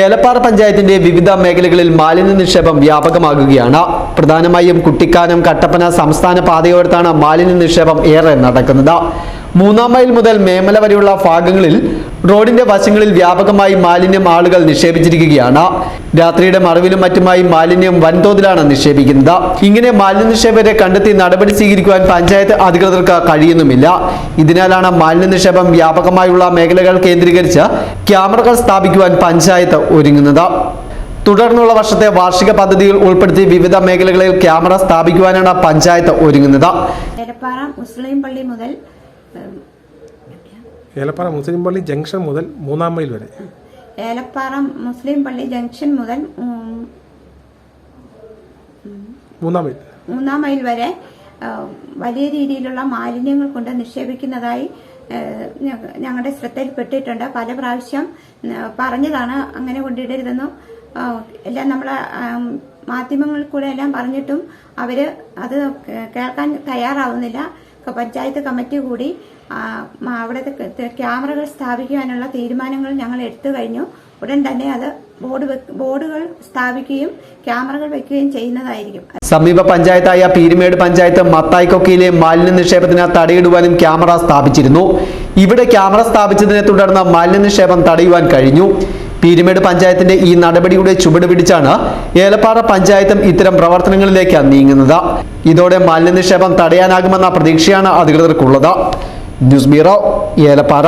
ഏലപ്പാറ പഞ്ചായത്തിന്റെ വിവിധ മേഖലകളിൽ മാലിന്യ നിക്ഷേപം വ്യാപകമാകുകയാണ്. പ്രധാനമായും കുട്ടിക്കാനം കട്ടപ്പന സംസ്ഥാന പാതയോരത്താണ് മാലിന്യ നിക്ഷേപം ഏറെ നടക്കുന്നത്. 3-ാം മൈൽ മുതൽ മേമല വരെയുള്ള ഭാഗങ്ങളിൽ റോഡിന്റെ വശങ്ങളിൽ വ്യാപകമായി മാലിന്യം ആളുകൾ നിക്ഷേപിച്ചിരിക്കുകയാണ്. രാത്രിയുടെ മറവിലും മറ്റുമായി മാലിന്യം വൻതോതിലാണ് നിക്ഷേപിക്കുന്നത്. ഇങ്ങനെ മാലിന്യ നിക്ഷേപരെ കണ്ടെത്തി നടപടി സ്വീകരിക്കുവാൻ പഞ്ചായത്ത് അധികൃതർക്ക് കഴിയുന്നുമില്ല. ഇതിനാലാണ് മാലിന്യ നിക്ഷേപം വ്യാപകമായുള്ള മേഖലകൾ കേന്ദ്രീകരിച്ച് ക്യാമറകൾ സ്ഥാപിക്കുവാൻ പഞ്ചായത്ത് ഒരുങ്ങുന്നത്. തുടർന്നുള്ള വർഷത്തെ വാർഷിക പദ്ധതിയിൽ ഉൾപ്പെടുത്തി വിവിധ മേഖലകളിൽ ക്യാമറ സ്ഥാപിക്കുവാനാണ് പഞ്ചായത്ത് ഒരുങ്ങുന്നത്. ഏലപ്പാറ മുസ്ലിം പള്ളി ജംഗ്ഷൻ മുതൽ 3-ാം മൈൽ വരെ. ഏലപ്പാറ മുസ്ലിം പള്ളി ജംഗ്ഷൻ മുതൽ 3-ാം മൈൽ വരെ വലിയ രീതിയിലുള്ള മാലിന്യങ്ങൾ കൊണ്ട് നിക്ഷേപിക്കുന്നതായി ഞങ്ങളുടെ ശ്രദ്ധയിൽപ്പെട്ടിട്ടുണ്ട്. പല പ്രാവശ്യം പറഞ്ഞതാണ് അങ്ങനെ കൊണ്ടിടരുതെന്നും എല്ലാം നമ്മളെ മാധ്യമങ്ങളിൽ കൂടെ എല്ലാം പറഞ്ഞിട്ടും അവര് അത് കേൾക്കാൻ തയ്യാറാവുന്നില്ല. പഞ്ചായത്ത് കമ്മിറ്റി കൂടി അവിടുത്തെ ക്യാമറകൾ സ്ഥാപിക്കുവാനുള്ള തീരുമാനങ്ങൾ ഞങ്ങൾ എടുത്തു കഴിഞ്ഞു. ഉടൻ തന്നെ അത് ബോർഡുകൾ സ്ഥാപിക്കുകയും ക്യാമറകൾ വെക്കുകയും ചെയ്യുന്നതായിരിക്കും. സമീപ പഞ്ചായത്തായ പീരുമേട് പഞ്ചായത്ത് മത്തായിക്കൊക്കയിലെ മാലിന്യ നിക്ഷേപത്തിന് തടയിടുവാനും ക്യാമറ സ്ഥാപിച്ചിരുന്നു. ഇവിടെ ക്യാമറ സ്ഥാപിച്ചതിനെ തുടർന്ന് മാലിന്യ നിക്ഷേപം തടയുവാൻ കഴിഞ്ഞു. പീരുമേട് പഞ്ചായത്തിന്റെ ഈ നടപടിയുടെ ചുവട് പിടിച്ചാണ് ഏലപ്പാറ പഞ്ചായത്തും ഇത്തരം പ്രവർത്തനങ്ങളിലേക്ക് നീങ്ങുന്നത്. ഇതോടെ മാലിന്യ നിക്ഷേപം തടയാനാകുമെന്ന പ്രതീക്ഷയാണ് അധികൃതർക്കുള്ളത്. News bureau, Elappara.